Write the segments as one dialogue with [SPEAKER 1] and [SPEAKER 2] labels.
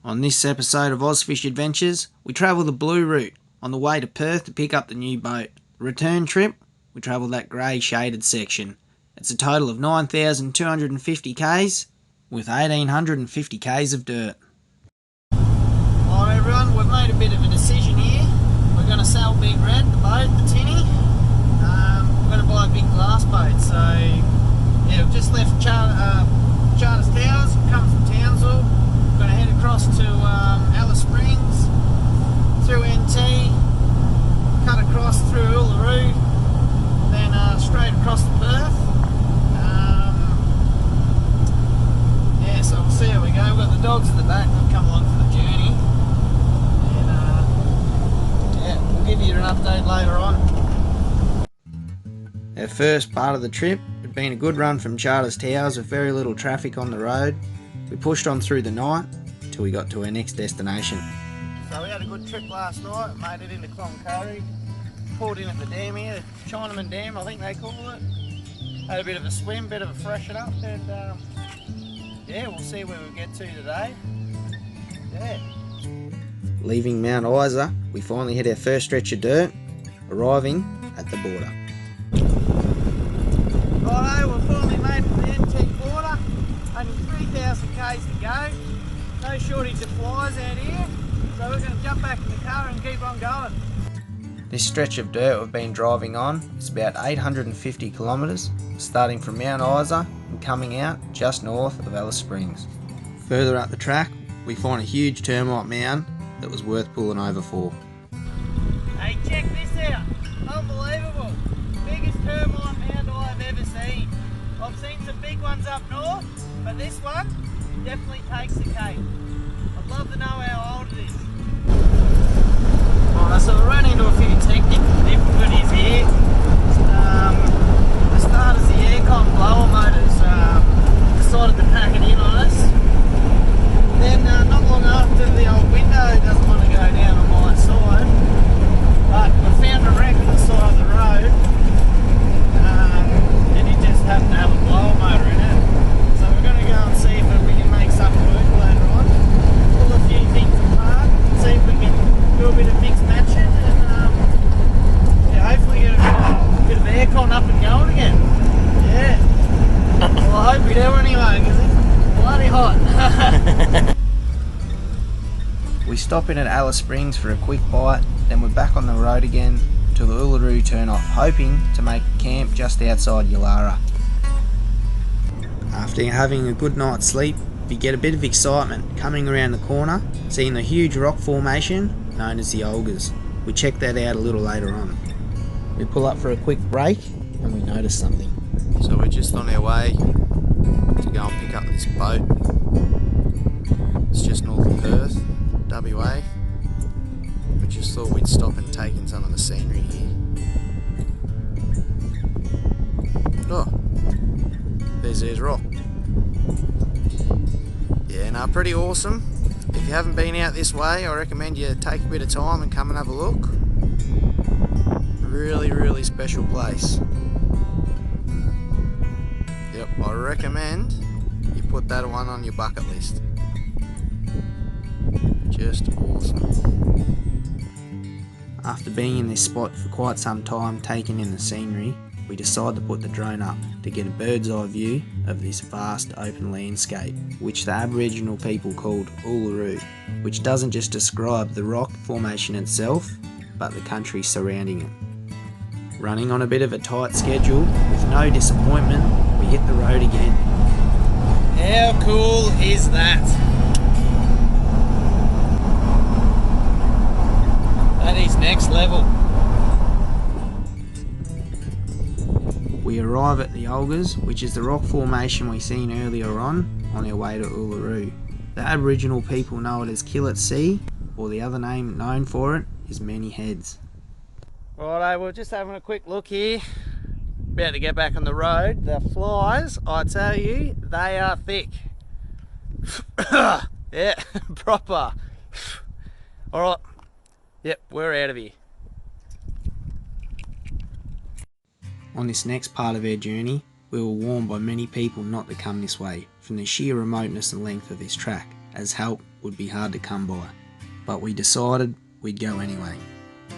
[SPEAKER 1] On this episode of Ozfish Adventures, we travel the blue route on the way to Perth to pick up the new boat. Return trip, we travel that grey shaded section. It's a total of 9,250 k's with 1,850 k's of dirt. Alright everyone, we've made a bit of a decision here. We're going to sell Big Red, the boat, the tinny. We're going to buy a big glass boat. So yeah, we've just left Charters Towers, come from Townsville. We're going to head across to Alice Springs, through NT, cut across through Uluru, then straight across to Perth. Yeah, so we'll see how we go. We've got the dogs at the back, they'll come along for the journey. And yeah, we'll give you an update later on. Our first part of the trip had been a good run from Charters Towers with very little traffic on the road. We pushed on through the night till we got to our next destination. So we had a good trip last night, made it into Cloncurry, pulled in at the dam here, the Chinaman Dam I think they call it. Had a bit of a swim, bit of a freshen up, and yeah, we'll see where we get to today. Yeah. Leaving Mount Isa, we finally hit our first stretch of dirt, arriving at the border. Righto, we've finally made it to the NT border. Only 3,000 k's to go. No shortage of flies out here, so we're going to jump back in the car and keep on going. This stretch of dirt we've been driving on is about 850 kilometres, starting from Mount Isa and coming out just north of Alice Springs. Further up the track, we find a huge termite mound that was worth pulling over for. Hey, check this out! Unbelievable! Biggest termite mound I've ever seen. I've seen some big ones up north, but this one definitely takes the cake. I'd love to know how old it is. Alright, so we ran into a few technical difficulties here. The starters, the aircon blower motors decided to pack it in on us. Then not long after, the old window doesn't want to go down on my side, but we found a wreck on the side of the road, and it just happened to have a blower motor in it. So we're going to go and see if we can make something work later on. Pull a few things apart, see if we can do a bit of mix matching, and yeah, hopefully get a bit of aircon up and going again. Yeah. Well, I hope we do anyway, because it's bloody hot. We stop in at Alice Springs for a quick bite, then we're back on the road again to the Uluru turn off, hoping to make camp just outside Uluru. After having a good night's sleep, we get a bit of excitement coming around the corner, seeing the huge rock formation known as the Uluru. We check that out a little later on. We pull up for a quick break and we notice something. So we're just on our way to go and pick up this boat. It's just north of Perth, WA. We just thought we'd stop and take in some of the scenery here. Oh, there's rock. Yeah, no, pretty awesome. If you haven't been out this way, I recommend you take a bit of time and come and have a look. Really, really special place. Yep, I recommend you put that one on your bucket list. Just awesome. After being in this spot for quite some time taking in the scenery, we decide to put the drone up to get a bird's eye view of this vast open landscape, which the Aboriginal people called Uluru, which doesn't just describe the rock formation itself, but the country surrounding it. Running on a bit of a tight schedule, with no disappointment, we hit the road again. How cool is that? That is next level. We arrive at the Uluru, which is the rock formation we seen earlier on our way to Uluru. The Aboriginal people know it as Kill at Sea, or the other name known for it is Many Heads. Righto, we're just having a quick look here. About to get back on the road. The flies, I tell you, they are thick. Yeah, proper. Alright, yep, we're out of here. On this next part of our journey, we were warned by many people not to come this way from the sheer remoteness and length of this track. As help, would be hard to come by, but we decided we'd go anyway.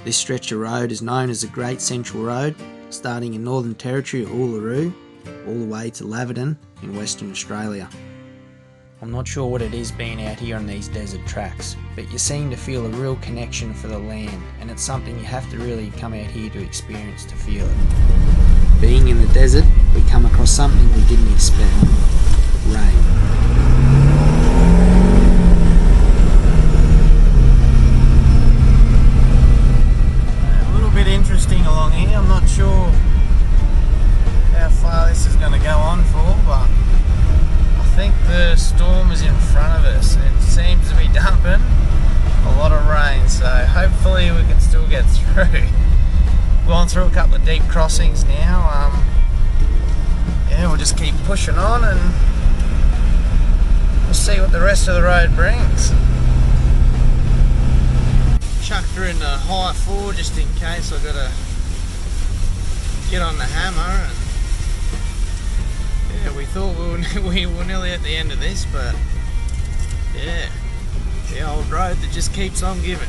[SPEAKER 1] This stretch of road is known as the Great Central Road, starting in Northern Territory at Uluru, all the way to Laverton in Western Australia. I'm not sure what it is being out here on these desert tracks, but you seem to feel a real connection for the land, and it's something you have to really come out here to experience to feel it. Being in the desert, we come across something we didn't expect. Rain. A little bit interesting along here. I'm not sure how far this is going to go on for, but I think the storm is in front of us. It seems to be dumping a lot of rain, so hopefully we can still get through. We've gone through a couple of deep crossings now. Yeah, we'll just keep pushing on and we'll see what the rest of the road brings. Chucked her in the high floor just in case I've got to get on the hammer. And yeah, we thought we were nearly at the end of this, but yeah, the old road that just keeps on giving.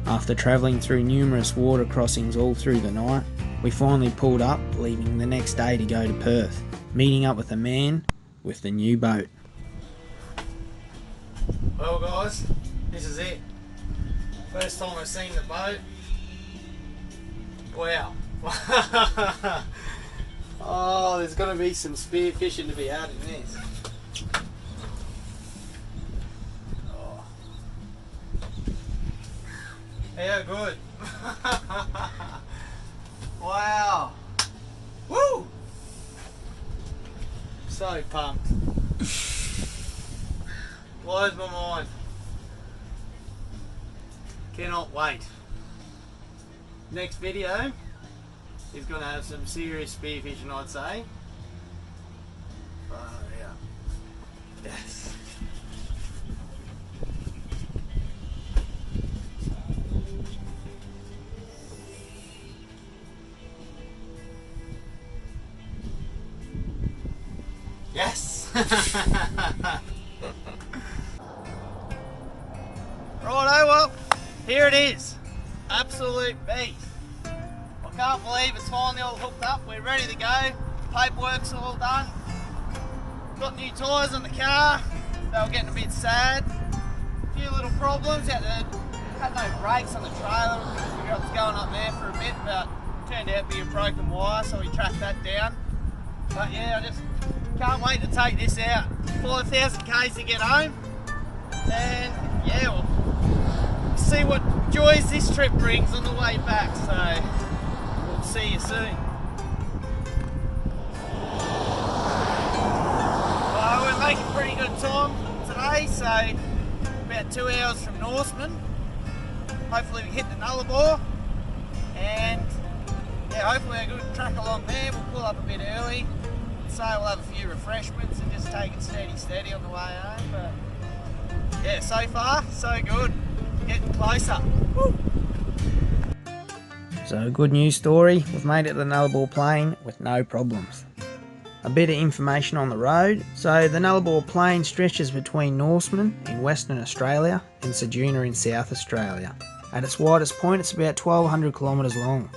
[SPEAKER 1] After travelling through numerous water crossings all through the night, we finally pulled up, leaving the next day to go to Perth, meeting up with a man with the new boat. Well guys, this is it. First time I've seen the boat. Wow. Oh, there's got to be some spear fishing to be had in this. Oh. How good. Wow. Woo! So pumped. Blows my mind. Cannot wait. Next video is going to have some serious spearfishing, I'd say. Oh yeah. Yes. Yes. Righto, well, here it is. Absolute beast. I can't believe it's finally all hooked up. We're ready to go. Paperwork's all done. Got new tyres on the car. They were getting a bit sad. A few little problems. Had no brakes on the trailer. We couldn't figure out what's going on there for a bit, but it turned out to be a broken wire, so we tracked that down. But yeah, I just can't wait to take this out. 5,000 k's to get home. And yeah, we'll see what joys this trip brings on the way back. So we'll see you soon. Well, we're making pretty good time today, so about 2 hours from Norseman. Hopefully we hit the Nullabor, and yeah, hopefully a good track along there. We'll pull up a bit early, so we'll have a few refreshments and just take it steady on the way home. But yeah, so far so good. Getting closer. Woo. So, good news story, we've made it to the Nullabor Plain with no problems. A bit of information on the road. So the Nullabor Plain stretches between Norseman in Western Australia and Tjuta in South Australia. At its widest point it's about 1200 kilometres long.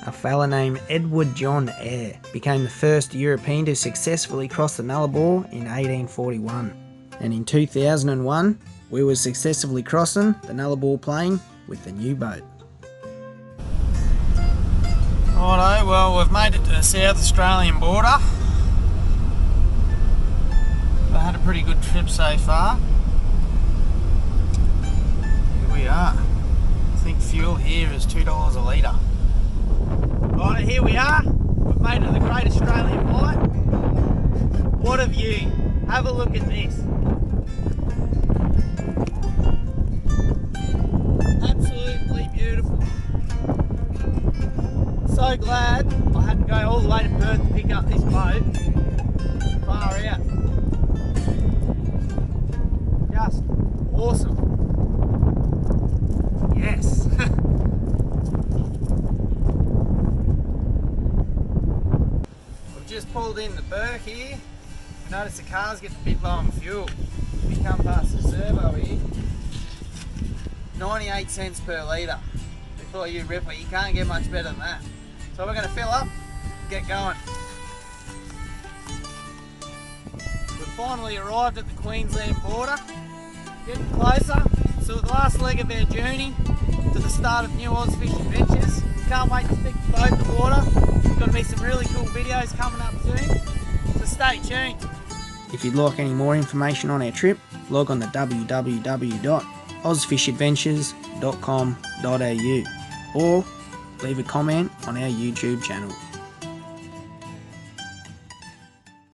[SPEAKER 1] A fella named Edward John Eyre became the first European to successfully cross the Nullabor in 1841. And in 2001 we were successfully crossing the Nullabor Plain with the new boat. Righto, well we've made it to the South Australian border. We've had a pretty good trip so far. Here we are. I think fuel here is $2 a litre. Right, here we are. We've made it to the Great Australian Bight. What a view. Have a look at this. Absolutely beautiful. So glad I had to go all the way to Perth to pick up this boat. Far out. Just awesome. Yes. We've just pulled in the Burke here. Notice the car's getting a bit low on fuel. If you come past the servo here, 98 cents per litre. Before you ripper, you can't get much better than that. So we're going to fill up, get going. We've finally arrived at the Queensland border, getting closer. So the last leg of our journey to the start of New Oz Fish Adventures. Can't wait to stick the boat in the water. There's going to be some really cool videos coming up soon, so stay tuned. If you'd like any more information on our trip, log on to www.ozfishadventures.com.au or leave a comment on our YouTube channel.